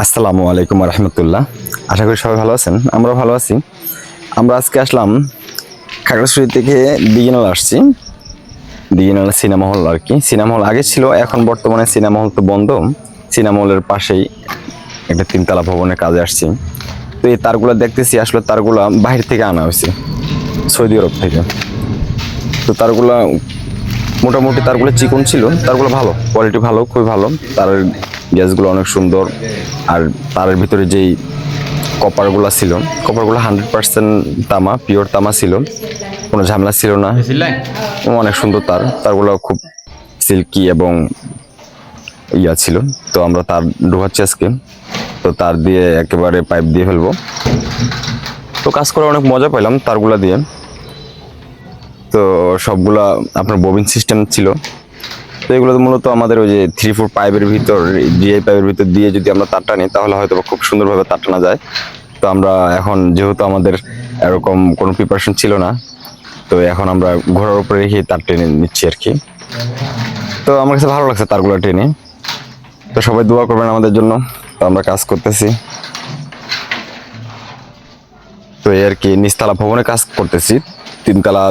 আসসালামু আলাইকুম রহমতুল্লাহ। আশা করি সবাই ভালো আছেন, আমরা ভালো আছি। আমরা আজকে আসলাম খাগড়াছড়ি থেকে দিঘিনালা আসছি। দিঘিনালা সিনেমা হল আর কি। সিনেমা হল আগে ছিল, এখন বর্তমানে সিনেমা হল তো বন্ধ। সিনেমা হলের পাশেই একটা তিনতলা ভবনের কাজে আসছি। তো এই তারগুলা দেখতেছি, আসলে তারগুলা বাহির থেকে আনা হয়েছে, সৌদি আরব থেকে। তো তারগুলা মোটামুটি তারগুলো চিকন ছিল, তারগুলো ভালো কোয়ালিটি, ভালো, খুবই ভালো। তারের গ্যাসগুলো অনেক সুন্দর। আর তারের ভিতরে যেই কপারগুলো ছিল, কপারগুলো 100% তামা, পিওর তামা ছিল, কোনো ঝামেলা ছিল না। অনেক সুন্দর তারগুলো খুব সিল্কি এবং ইয়া ছিল। তো আমরা তার ঢোকাচ্ছি আজকে। তো তার দিয়ে একেবারে পাইপ দিয়ে ফেলবো। তো কাজ করে অনেক মজা পেলাম তারগুলা দিয়ে। তো সবগুলা আপনার ববিন সিস্টেম ছিল। তো এগুলো মূলত আমাদের ওই যে 3-4 পাইপের ভিতর, জিআই পাইপের ভিতর দিয়ে যদি আমরা তার টানি, তাহলে হয়তো খুব সুন্দরভাবে তার টানা যায়। তো আমরা এখন, যেহেতু আমাদের এরকম কোনো প্রিপারেশন ছিল না, তো এখন আমরা ঘোড়ার উপরে রেখে তার টেনে নিচ্ছি আর কি। তো আমার কাছে ভালো লাগছে তারগুলো টেনে। তো সবাই দোয়া করবেন আমাদের জন্য। তো আমরা কাজ করতেছি। তো এই আর কি, নিচতলা ভবনে কাজ করতেছি। তিনতলা